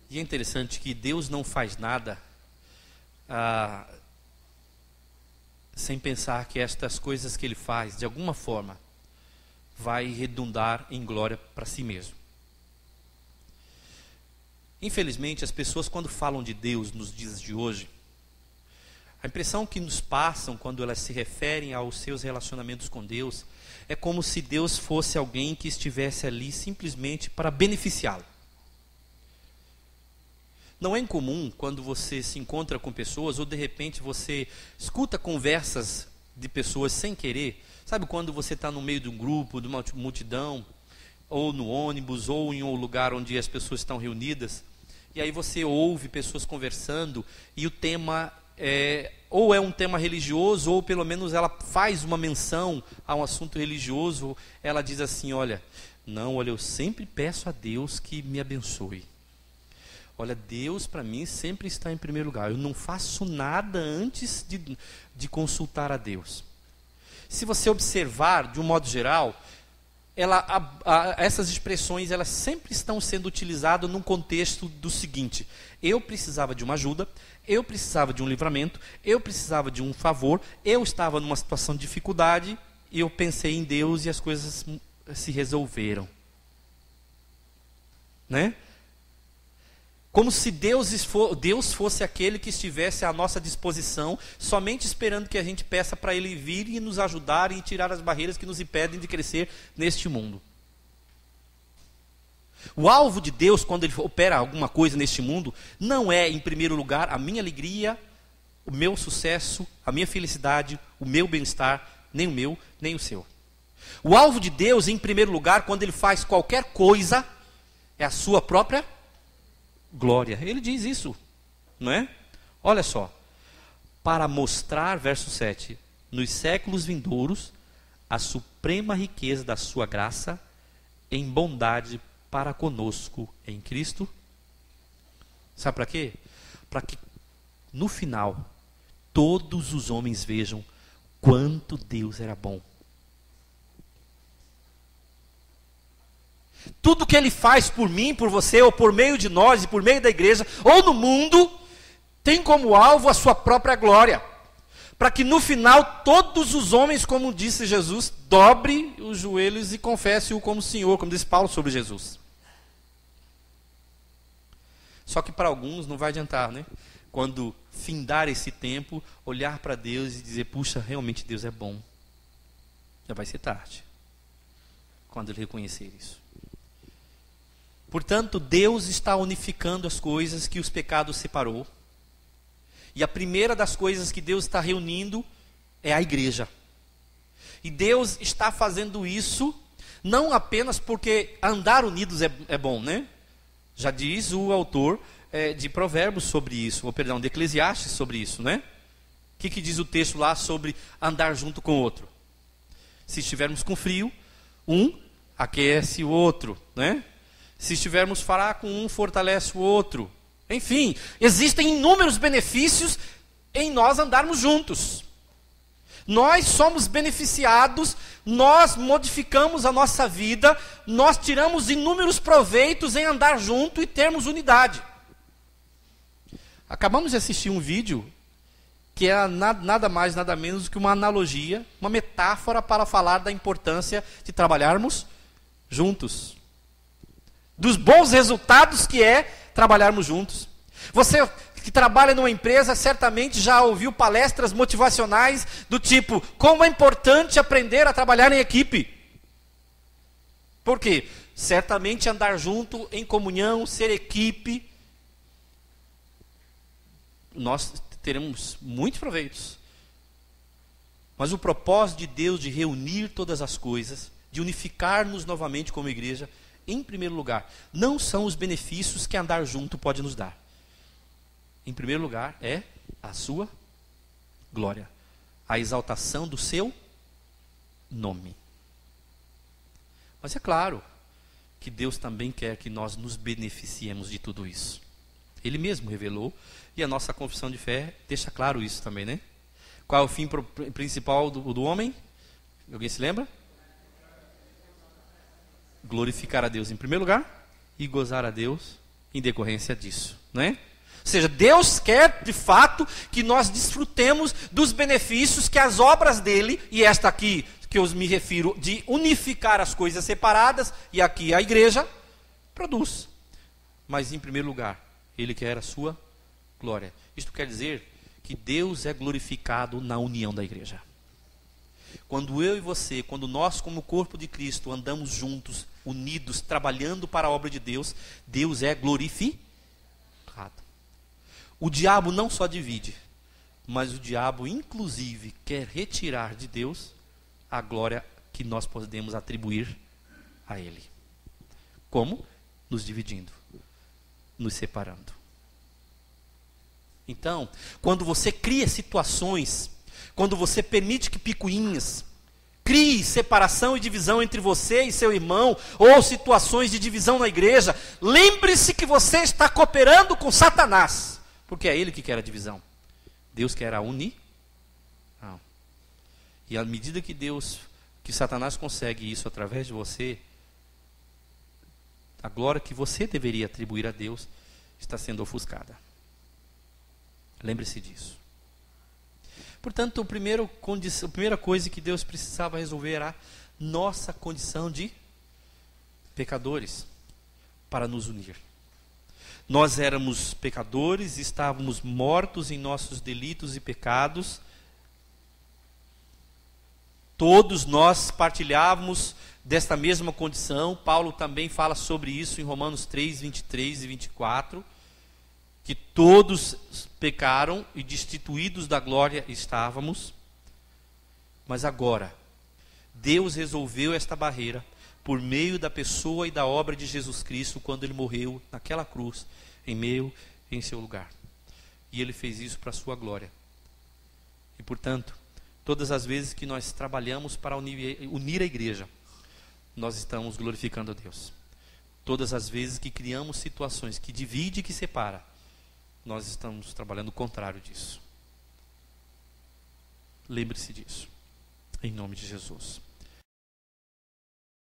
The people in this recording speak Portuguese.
E é interessante que Deus não faz nada sem pensar que estas coisas que Ele faz, de alguma forma, vai redundar em glória para si mesmo. Infelizmente, as pessoas, quando falam de Deus nos dias de hoje, a impressão que nos passam quando elas se referem aos seus relacionamentos com Deus é como se Deus fosse alguém que estivesse ali simplesmente para beneficiá-lo. Não é incomum quando você se encontra com pessoas ou de repente você escuta conversas de pessoas sem querer. Sabe quando você está no meio de um grupo, de uma multidão, ou no ônibus, ou em um lugar onde as pessoas estão reunidas, e aí você ouve pessoas conversando e o tema ou é um tema religioso, ou pelo menos ela faz uma menção a um assunto religioso. Ela diz assim: olha, eu sempre peço a Deus que me abençoe. Olha, Deus para mim sempre está em primeiro lugar. Eu não faço nada antes de consultar a Deus. Se você observar de um modo geral, essas expressões elas sempre estão sendo utilizadas num contexto do seguinte: eu precisava de uma ajuda, eu precisava de um livramento, eu precisava de um favor, eu estava numa situação de dificuldade e eu pensei em Deus e as coisas se resolveram. Né? Como se Deus fosse aquele que estivesse à nossa disposição, somente esperando que a gente peça para Ele vir e nos ajudar e tirar as barreiras que nos impedem de crescer neste mundo. O alvo de Deus, quando Ele opera alguma coisa neste mundo, não é, em primeiro lugar, a minha alegria, o meu sucesso, a minha felicidade, o meu bem-estar, nem o meu, nem o seu. O alvo de Deus, em primeiro lugar, quando Ele faz qualquer coisa, é a sua própria glória. Ele diz isso, não é? Olha só: para mostrar, verso 7, nos séculos vindouros, a suprema riqueza da sua graça em bondade para conosco em Cristo. Sabe para quê? Para que no final todos os homens vejam quanto Deus era bom. Tudo que Ele faz por mim, por você, ou por meio de nós, e por meio da igreja, ou no mundo, tem como alvo a sua própria glória. Para que no final todos os homens, como disse Jesus, dobre os joelhos e confesse-o como Senhor, como diz Paulo sobre Jesus. Só que para alguns não vai adiantar, né? Quando findar esse tempo, olhar para Deus e dizer: puxa, realmente Deus é bom. Já vai ser tarde, quando Ele reconhecer isso. Portanto, Deus está unificando as coisas que os pecados separou. E a primeira das coisas que Deus está reunindo é a igreja. E Deus está fazendo isso não apenas porque andar unidos é bom, né? Já diz o autor de Provérbios sobre isso, de Eclesiastes sobre isso, né? O que diz o texto lá sobre andar junto com o outro? Se estivermos com frio, um aquece o outro, né? Se estivermos fraco, um fortalece o outro. Enfim, existem inúmeros benefícios em nós andarmos juntos. Nós somos beneficiados, nós modificamos a nossa vida, nós tiramos inúmeros proveitos em andar junto e termos unidade. Acabamos de assistir um vídeo que é nada mais, nada menos do que uma analogia, uma metáfora para falar da importância de trabalharmos juntos. Dos bons resultados que é trabalharmos juntos. Você que trabalha numa empresa certamente já ouviu palestras motivacionais do tipo: como é importante aprender a trabalhar em equipe. Por quê? Certamente andar junto, em comunhão, ser equipe, nós teremos muitos proveitos. Mas o propósito de Deus de reunir todas as coisas, de unificar-nos novamente como igreja, em primeiro lugar, não são os benefícios que andar junto pode nos dar. Em primeiro lugar, é a sua glória, a exaltação do seu nome. Mas é claro que Deus também quer que nós nos beneficiemos de tudo isso. Ele mesmo revelou, e a nossa confissão de fé deixa claro isso também, né? Qual é o fim principal do homem? Alguém se lembra? Glorificar a Deus em primeiro lugar e gozar a Deus em decorrência disso, não é? Ou seja, Deus quer, de fato, que nós desfrutemos dos benefícios que as obras dele, e esta aqui, que eu me refiro, de unificar as coisas separadas, e aqui a igreja, produz. Mas, em primeiro lugar, ele quer a sua glória. Isto quer dizer que Deus é glorificado na união da igreja. Quando eu e você, quando nós como corpo de Cristo andamos juntos, unidos, trabalhando para a obra de Deus, Deus é glorificado. O diabo não só divide, mas o diabo inclusive quer retirar de Deus a glória que nós podemos atribuir a ele. Como? Nos dividindo, nos separando. Então, quando você cria situações, quando você permite que picuinhas crie separação e divisão entre você e seu irmão, ou situações de divisão na igreja, lembre-se que você está cooperando com Satanás, porque é ele que quer a divisão. Deus quer a união. E à medida que Satanás consegue isso através de você, a glória que você deveria atribuir a Deus está sendo ofuscada. Lembre-se disso. Portanto, a primeira coisa que Deus precisava resolver era nossa condição de pecadores para nos unir. Nós éramos pecadores, estávamos mortos em nossos delitos e pecados. Todos nós partilhávamos desta mesma condição. Paulo também fala sobre isso em Romanos 3, 23 e 24. Que todos pecaram e destituídos da glória estávamos. Mas agora, Deus resolveu esta barreira por meio da pessoa e da obra de Jesus Cristo, quando ele morreu naquela cruz, em seu lugar. E ele fez isso para a sua glória. E portanto, todas as vezes que nós trabalhamos para unir a igreja, nós estamos glorificando a Deus. Todas as vezes que criamos situações que dividem e que separam, nós estamos trabalhando o contrário disso. Lembre-se disso, em nome de Jesus.